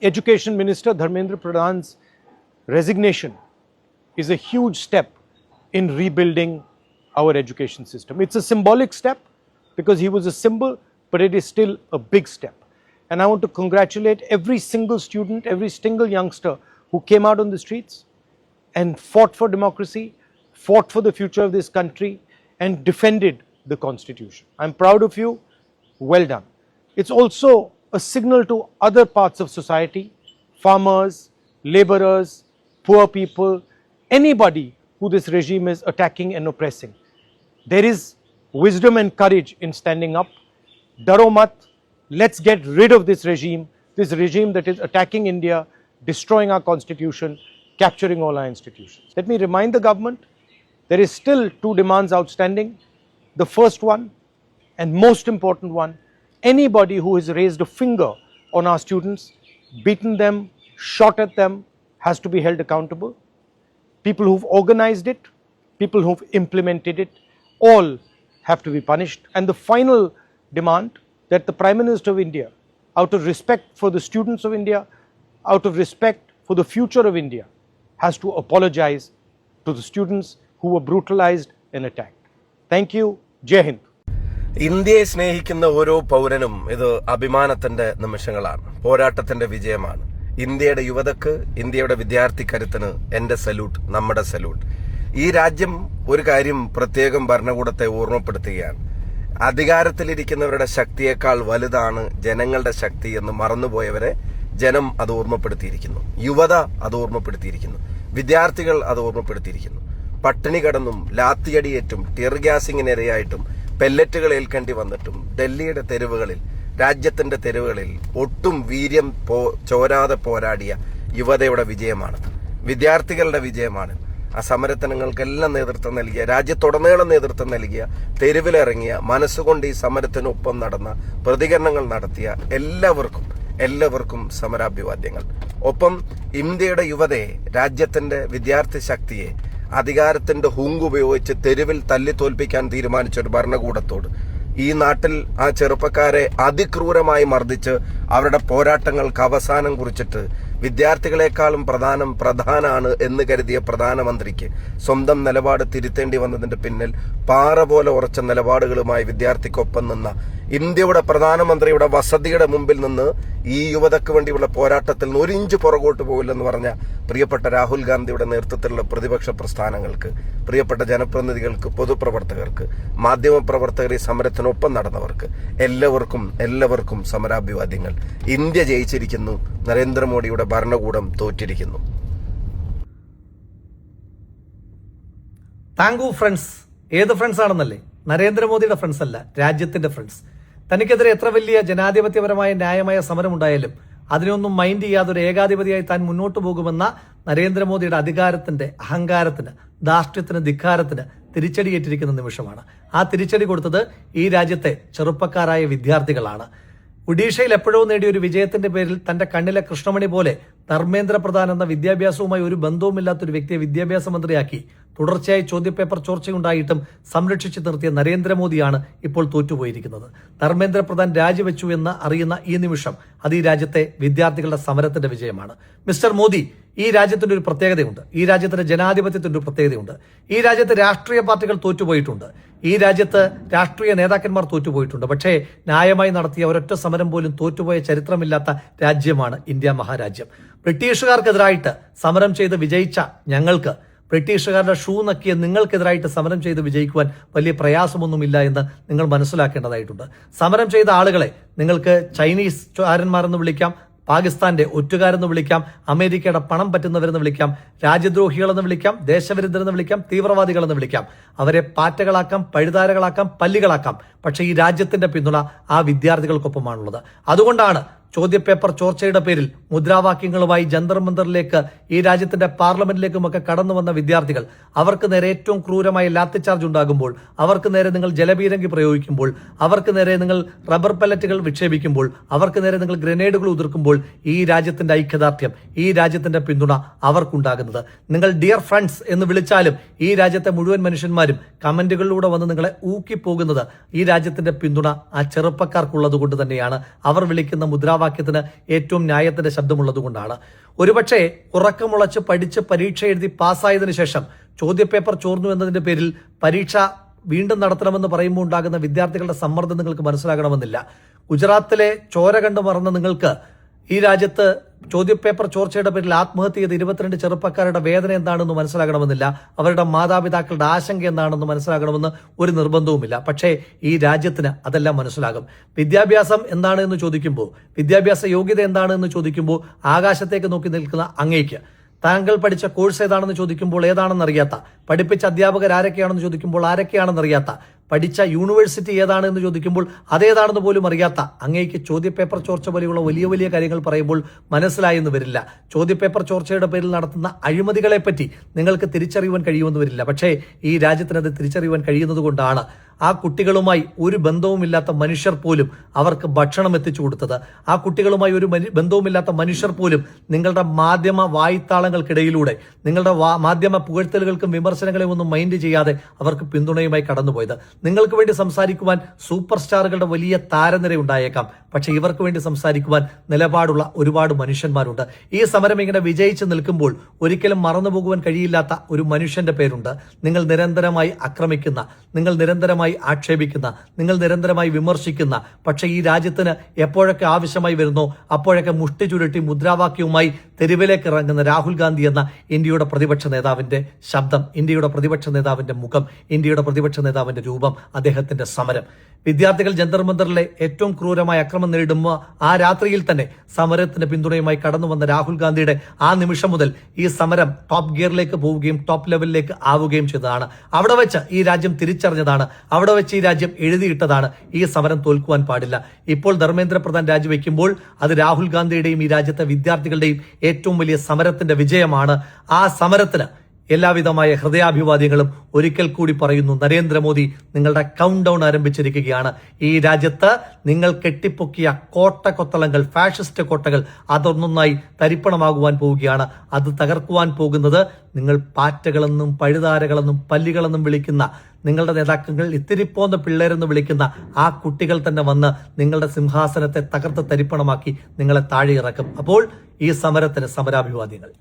Education Minister Dharmendra Pradhan's resignation is a huge step in rebuilding our education system. It's a symbolic step because he was a symbol, but it is still a big step. And I want to congratulate every single student, every single youngster who came out on the streets and fought for democracy, fought for the future of this country, and defended the Constitution. I'm proud of you. Well done. It's also a signal to other parts of society, farmers, laborers, poor people, anybody who this regime is attacking and oppressing. There is wisdom and courage in standing up. Daro mat, let's get rid of this regime that is attacking India, destroying our constitution, capturing all our institutions. Let me remind the government, there is still 2 demands outstanding. The first one, and most important one, anybody who has raised a finger on our students, beaten them, shot at them, has to be held accountable. People who've organized it, people who've implemented it, all have to be punished. And the final demand, that the Prime Minister of India, out of respect for the students of India, out of respect for the future of India, has to apologize to the students who were brutalized and attacked. Thank you. Jai Hind. ഇന്ത്യയെ സ്നേഹിക്കുന്ന ഓരോ പൗരനും ഇത് അഭിമാനത്തിന്റെ നിമിഷങ്ങളാണ്, പോരാട്ടത്തിന്റെ വിജയമാണ്. ഇന്ത്യയുടെ യുവതക്ക്, ഇന്ത്യയുടെ വിദ്യാർത്ഥി കരുത്തിന് എന്റെ സല്യൂട്ട്, നമ്മുടെ സല്യൂട്ട്. ഈ രാജ്യം ഒരു കാര്യം പ്രത്യേകം ഭരണകൂടത്തെ ഓർമ്മപ്പെടുത്തുകയാണ്. അധികാരത്തിലിരിക്കുന്നവരുടെ ശക്തിയേക്കാൾ വലുതാണ് ജനങ്ങളുടെ ശക്തി എന്ന് മറന്നുപോയവരെ ജനം അത് ഓർമ്മപ്പെടുത്തിയിരിക്കുന്നു. യുവത അത് ഓർമ്മപ്പെടുത്തിയിരിക്കുന്നു. വിദ്യാർത്ഥികൾ അത് ഓർമ്മപ്പെടുത്തിയിരിക്കുന്നു. പട്ടിണി കടന്നും ലാത്തിയടിയേറ്റും ടിയർ ഗ്യാസിങ്ങിനിരയായിട്ടും പെല്ലറ്റുകൾ ഏൽക്കേണ്ടി വന്നിട്ടും ഡൽഹിയുടെ തെരുവുകളിൽ, രാജ്യത്തിന്റെ തെരുവുകളിൽ ഒട്ടും വീര്യം ചോരാതെ പോരാടിയ യുവതയുടെ വിജയമാണ്, വിദ്യാർത്ഥികളുടെ വിജയമാണ്. ആ സമരത്തിനങ്ങൾക്കെല്ലാം നേതൃത്വം നൽകിയ, രാജ്യത്തുടനീളം നേതൃത്വം നൽകിയ, തെരുവിലിറങ്ങിയ, മനസ്സുകൊണ്ട് ഈ സമരത്തിനൊപ്പം നടന്ന, പ്രതികരണങ്ങൾ നടത്തിയ എല്ലാവർക്കും സമരാഭിവാദ്യങ്ങൾ. ഒപ്പം ഇന്ത്യയുടെ യുവതയെ, രാജ്യത്തിന്റെ വിദ്യാർത്ഥി ശക്തിയെ അധികാരത്തിന്റെ ഹുങ്ക് ഉപയോഗിച്ച് തെരുവിൽ തല്ലി തോൽപ്പിക്കാൻ തീരുമാനിച്ച ഒരു ഭരണകൂടത്തോട് ഈ നാട്ടിൽ ആ ചെറുപ്പക്കാരെ അതിക്രൂരമായി മർദ്ദിച്ച് അവരുടെ പോരാട്ടങ്ങൾക്ക് അവസാനം കുറിച്ചിട്ട് വിദ്യാർത്ഥികളെക്കാളും പ്രധാനാണ് എന്ന് കരുതിയ പ്രധാനമന്ത്രിക്ക് സ്വന്തം നിലപാട് തിരുത്തേണ്ടി വന്നതിന്റെ പിന്നിൽ പാറ പോലെ ഉറച്ച നിലപാടുകളുമായി വിദ്യാർത്ഥിക്കൊപ്പം നിന്ന ഇന്ത്യയുടെ പ്രധാനമന്ത്രിയുടെ വസതിയുടെ മുമ്പിൽ നിന്ന് ഈ യുവതയ്ക്ക് വേണ്ടിയുള്ള പോരാട്ടത്തിൽ നിന്ന് 1 ഇഞ്ച് പുറകോട്ട് പോകില്ലെന്ന് പറഞ്ഞ പ്രിയപ്പെട്ട രാഹുൽ ഗാന്ധിയുടെ നേതൃത്വത്തിലുള്ള പ്രതിപക്ഷ പ്രസ്ഥാനങ്ങൾക്ക്, പ്രിയപ്പെട്ട ജനപ്രതിനിധികൾക്ക്, പൊതുപ്രവർത്തകർക്ക്, മാധ്യമപ്രവർത്തകർ, ഈ സമരത്തിനൊപ്പം നടന്നവർക്ക് എല്ലാവർക്കും സമരാഭിവാദ്യങ്ങൾ. ഇന്ത്യ ജയിച്ചിരിക്കുന്നു, നരേന്ദ്രമോദിയുടെ ഭരണകൂടം തോറ്റിരിക്കുന്നു. Thank you friends. ഏത് ഫ്രണ്ട്സ് ആണെന്നല്ലേ? നരേന്ദ്രമോദിയുടെ ഫ്രണ്ട്സ് അല്ല, രാജ്യത്തിന്റെ ഫ്രണ്ട്സ്. തനിക്കെതിരെ എത്ര വലിയ ജനാധിപത്യപരമായ ന്യായമായ സമരം ഉണ്ടായാലും അതിനൊന്നും മൈൻഡ് ചെയ്യാതെ ഒരു ഏകാധിപതിയായി താൻ മുന്നോട്ട് പോകുമെന്ന നരേന്ദ്രമോദിയുടെ അധികാരത്തിന്റെ, അഹങ്കാരത്തിന്, ധാർഷ്ട്യത്തിന്, ധിക്കാരത്തിന് തിരിച്ചടിയേറ്റിരിക്കുന്ന നിമിഷമാണ്. ആ തിരിച്ചടി കൊടുത്തത് ഈ രാജ്യത്തെ ചെറുപ്പക്കാരായ വിദ്യാർത്ഥികളാണ്. ഒഡീഷയിൽ എപ്പോഴോ നേടിയ ഒരു വിജയത്തിന്റെ പേരിൽ തന്റെ കണ്ണിലെ കൃഷ്ണമണി പോലെ ധർമ്മേന്ദ്ര പ്രധാൻ എന്ന വിദ്യാഭ്യാസവുമായി ഒരു ബന്ധവുമില്ലാത്തൊരു വ്യക്തിയെ വിദ്യാഭ്യാസ മന്ത്രിയാക്കി തുടർച്ചയായി ചോദ്യപേപ്പർ ചോർച്ചയുണ്ടായിട്ടും സംരക്ഷിച്ചു നിർത്തിയ നരേന്ദ്രമോദിയാണ് ഇപ്പോൾ തോറ്റുപോയിരിക്കുന്നത്. ധർമ്മേന്ദ്ര പ്രധാൻ രാജിവെച്ചു എന്ന് അറിയുന്ന ഈ നിമിഷം അത് ഈ രാജ്യത്തെ വിദ്യാർത്ഥികളുടെ സമരത്തിന്റെ വിജയമാണ്. മിസ്റ്റർ മോദി, ഈ രാജ്യത്തിന്റെ ഒരു പ്രത്യേകതയുണ്ട്. ഈ രാജ്യത്തിന്റെ ജനാധിപത്യത്തിന്റെ ഒരു പ്രത്യേകതയുണ്ട്. ഈ രാജ്യത്തെ രാഷ്ട്രീയ പാർട്ടികൾ തോറ്റുപോയിട്ടുണ്ട്. ഈ രാജ്യത്ത് രാഷ്ട്രീയ നേതാക്കന്മാർ തോറ്റുപോയിട്ടുണ്ട്. പക്ഷേ ന്യായമായി നടത്തിയ ഒരൊറ്റ സമരം പോലും തോറ്റുപോയ ചരിത്രമില്ലാത്ത രാജ്യമാണ് ഇന്ത്യ മഹാരാജ്യം. ബ്രിട്ടീഷുകാർക്കെതിരായിട്ട് സമരം ചെയ്ത് വിജയിച്ച ഞങ്ങൾക്ക്, ബ്രിട്ടീഷുകാരുടെ ഷൂ നക്കിയ നിങ്ങൾക്കെതിരായിട്ട് സമരം ചെയ്ത് വിജയിക്കുവാൻ വലിയ പ്രയാസമൊന്നുമില്ല എന്ന് നിങ്ങൾ മനസ്സിലാക്കേണ്ടതായിട്ടുണ്ട്. സമരം ചെയ്ത ആളുകളെ നിങ്ങൾക്ക് ചൈനീസ് ചാരന്മാരെന്ന് വിളിക്കാം, പാകിസ്ഥാന്റെ ഒറ്റുകാരെന്ന് വിളിക്കാം, അമേരിക്കയുടെ പണം പറ്റുന്നവരെന്ന് വിളിക്കാം, രാജ്യദ്രോഹികളെന്ന് വിളിക്കാം, ദേശവിരുദ്ധരെന്ന് വിളിക്കാം, തീവ്രവാദികളെന്ന് വിളിക്കാം. അവരെ പാറ്റകളാക്കാം, പഴുതാരകളാക്കാം, പല്ലികളാക്കാം. പക്ഷേ ഈ രാജ്യത്തിന്റെ പിന്തുണ ആ വിദ്യാർത്ഥികൾക്കൊപ്പമാണുള്ളത്. അതുകൊണ്ടാണ് ചോദ്യപേപ്പർ ചോർച്ചയുടെ പേരിൽ മുദ്രാവാക്യങ്ങളുമായി ജന്തർ മന്ദറിലേക്ക്, ഈ രാജ്യത്തിന്റെ പാർലമെന്റിലേക്കുമൊക്കെ കടന്നു വന്ന വിദ്യാർത്ഥികൾ, അവർക്ക് നേരെ ഏറ്റവും ക്രൂരമായ ലാത്തിചാർജ് ഉണ്ടാകുമ്പോൾ, അവർക്ക് നേരെ നിങ്ങൾ ജലപീരങ്കി പ്രയോഗിക്കുമ്പോൾ, അവർക്ക് നേരെ നിങ്ങൾ റബ്ബർ പല്ലറ്റുകൾ വിക്ഷേപിക്കുമ്പോൾ, അവർക്ക് നേരെ നിങ്ങൾ ഗ്രനേഡുകൾ ഉതിർക്കുമ്പോൾ ഈ രാജ്യത്തിന്റെ ഐക്യദാർഢ്യം, ഈ രാജ്യത്തിന്റെ പിന്തുണ അവർക്കുണ്ടാകുന്നത്. നിങ്ങൾ ഡിയർ ഫ്രണ്ട്സ് എന്ന് വിളിച്ചാലും ഈ രാജ്യത്തെ മുഴുവൻ മനുഷ്യന്മാരും കമന്റുകളിലൂടെ വന്ന് നിങ്ങളെ ഊക്കിപ്പോകുന്നത് ഈ രാജ്യത്തിന്റെ പിന്തുണ ആ ചെറുപ്പക്കാർക്കുള്ളത് കൊണ്ട് തന്നെയാണ്. അവർ വിളിക്കുന്ന മുദ്രാവാക്യത്തിന് ഏറ്റവും ന്യായത്തിന്റെ ശബ്ദമുള്ളത് കൊണ്ടാണ്. ഒരുപക്ഷെ ഉറക്കമുളച്ച് പഠിച്ച് പരീക്ഷ എഴുതി പാസ്സായതിനു ശേഷം ചോദ്യപേപ്പർ ചോർന്നു എന്നതിന്റെ പേരിൽ പരീക്ഷ വീണ്ടും നടത്തണമെന്ന് പറയുമ്പോൾ ഉണ്ടാകുന്ന വിദ്യാർത്ഥികളുടെ സമ്മർദ്ദം നിങ്ങൾക്ക് മനസ്സിലാകണമെന്നില്ല. ഗുജറാത്തിലെ ചോര കണ്ടു മറന്ന നിങ്ങൾക്ക് ഈ രാജ്യത്ത് ചോദ്യപേപ്പർ ചോർച്ചയുടെ പേരിൽ ആത്മഹത്യ ചെയ്ത 22 ചെറുപ്പക്കാരുടെ വേദന എന്താണെന്ന് മനസ്സിലാകണമെന്നില്ല. അവരുടെ മാതാപിതാക്കളുടെ ആശങ്ക എന്താണെന്ന് മനസ്സിലാകണമെന്ന് ഒരു നിർബന്ധവുമില്ല. പക്ഷേ ഈ രാജ്യത്തിന് അതെല്ലാം മനസ്സിലാകും. വിദ്യാഭ്യാസം എന്താണ് എന്ന് ചോദിക്കുമ്പോൾ, വിദ്യാഭ്യാസ യോഗ്യത എന്താണ് എന്ന് ചോദിക്കുമ്പോൾ ആകാശത്തേക്ക് നോക്കി നിൽക്കുന്ന അങ്ങേക്ക്, താങ്കൾ പഠിച്ച കോഴ്സ് ഏതാണെന്ന് ചോദിക്കുമ്പോൾ ഏതാണെന്നറിയാത്ത, പഠിപ്പിച്ച അധ്യാപകർ ആരൊക്കെയാണെന്ന് ചോദിക്കുമ്പോൾ ആരൊക്കെയാണെന്നറിയാത്ത, പഠിച്ച യൂണിവേഴ്സിറ്റി ഏതാണെന്ന് ചോദിക്കുമ്പോൾ അതേതാണെന്ന് പോലും അറിയാത്ത അങ്ങേക്ക് ചോദ്യപേപ്പർ ചോർച്ച പോലെയുള്ള വലിയ വലിയ കാര്യങ്ങൾ പറയുമ്പോൾ മനസ്സിലായെന്ന് വരില്ല. ചോദ്യപേപ്പർ ചോർച്ചയുടെ പേരിൽ നടത്തുന്ന അഴിമതികളെപ്പറ്റി നിങ്ങൾക്ക് തിരിച്ചറിയുവാൻ കഴിയുമെന്ന് വരില്ല. പക്ഷേ ഈ രാജ്യത്തിനത് തിരിച്ചറിയുവാൻ കഴിയുന്നത് കൊണ്ടാണ് ആ കുട്ടികളുമായി ഒരു ബന്ധവുമില്ലാത്ത മനുഷ്യർ പോലും അവർക്ക് ഭക്ഷണം എത്തിച്ചു കൊടുത്തത്. ആ കുട്ടികളുമായി ഒരു ബന്ധവുമില്ലാത്ത മനുഷ്യർ പോലും നിങ്ങളുടെ മാധ്യമ വായ്ത്താളങ്ങൾക്കിടയിലൂടെ, നിങ്ങളുടെ മാധ്യമ പുകഴ്ത്തലുകൾക്കും വിമർശനങ്ങളെയും ഒന്നും മൈൻഡ് ചെയ്യാതെ അവർക്ക് പിന്തുണയുമായി കടന്നുപോയത്. നിങ്ങൾക്ക് വേണ്ടി സംസാരിക്കുവാൻ സൂപ്പർ സ്റ്റാറുകളുടെ വലിയ താരനിര ഉണ്ടായേക്കാം. പക്ഷെ ഇവർക്ക് വേണ്ടി സംസാരിക്കുവാൻ നിലപാടുള്ള ഒരുപാട് മനുഷ്യന്മാരുണ്ട്. ഈ സമരം ഇങ്ങനെ വിജയിച്ച് നിൽക്കുമ്പോൾ ഒരിക്കലും മറന്നുപോകുവാൻ കഴിയില്ലാത്ത ഒരു മനുഷ്യന്റെ പേരുണ്ട്. നിങ്ങൾ നിരന്തരമായി ആക്രമിക്കുന്ന, നിങ്ങൾ നിരന്തരമായി ആക്ഷേപിക്കുന്ന, നിങ്ങൾ നിരന്തരമായി വിമർശിക്കുന്ന, പക്ഷെ ഈ രാജ്യത്തിന് എപ്പോഴൊക്കെ ആവശ്യമായി വരുന്നോ അപ്പോഴൊക്കെ മുഷ്ടി ചുരുട്ടി മുദ്രാവാക്യവുമായി തെരുവിലേക്ക് ഇറങ്ങുന്ന രാഹുൽ ഗാന്ധി എന്ന ഇന്ത്യയുടെ പ്രതിപക്ഷ നേതാവിന്റെ ശബ്ദം, ഇന്ത്യയുടെ പ്രതിപക്ഷ നേതാവിന്റെ മുഖം, ഇന്ത്യയുടെ പ്രതിപക്ഷ നേതാവിന്റെ രൂപം, അദ്ദേഹത്തിന്റെ സമരം. വിദ്യാർത്ഥികൾ ജന്തർ മന്ദറിലെ ഏറ്റവും ക്രൂരമായ അക്രമം നേരിടുമ്പോൾ ആ രാത്രിയിൽ തന്നെ സമരത്തിന് പിന്തുണയുമായി കടന്നു വന്ന രാഹുൽ ഗാന്ധിയുടെ ആ നിമിഷം മുതൽ ഈ സമരം ടോപ്പ് ഗിയറിലേക്ക് പോവുകയും ടോപ്പ് ലെവലിലേക്ക് ആവുകയും ചെയ്തതാണ്. അവിടെ വെച്ച് ഈ രാജ്യം തിരിച്ചറിഞ്ഞതാണ്, അവിടെ വെച്ച് ഈ രാജ്യം എഴുതിയിട്ടതാണ് ഈ സമരം തോൽക്കുവാൻ പാടില്ല. ഇപ്പോൾ ധർമ്മേന്ദ്ര പ്രധാൻ രാജിവെക്കുമ്പോൾ അത് രാഹുൽ ഗാന്ധിയുടെയും ഈ രാജ്യത്തെ വിദ്യാർത്ഥികളുടെയും ഏറ്റവും വലിയ സമരത്തിന്റെ വിജയമാണ്. ആ സമരത്തിന് എല്ലാവിധമായ ഹൃദയാഭിവാദ്യങ്ങളും ഒരിക്കൽ കൂടി പറയുന്നു. നരേന്ദ്രമോദി നിങ്ങളുടെ കൗണ്ട് ഡൗൺ ആരംഭിച്ചിരിക്കുകയാണ്. ഈ രാജ്യത്ത് നിങ്ങൾ കെട്ടിപ്പൊക്കിയ കോട്ടകൊത്തളങ്ങൾ, ഫാഷിസ്റ്റ് കോട്ടകൾ, അതൊന്നൊന്നായി തരിപ്പണമാകുവാൻ പോവുകയാണ്. അത് തകർക്കുവാൻ പോകുന്നത് നിങ്ങൾ പാറ്റകളെന്നും പഴുതാരകളെന്നും പല്ലികളെന്നും വിളിക്കുന്ന, നിങ്ങളുടെ നേതാക്കൾ ഇത്തിരിപ്പോന്ന പിള്ളേരെന്ന് വിളിക്കുന്ന ആ കുട്ടികൾ തന്നെ വന്ന് നിങ്ങളുടെ സിംഹാസനത്തെ തകർത്ത് തരിപ്പണമാക്കി നിങ്ങളെ താഴെ ഇറക്കും. അപ്പോൾ ഈ സമരത്തിന് സമരാഭിവാദ്യങ്ങൾ.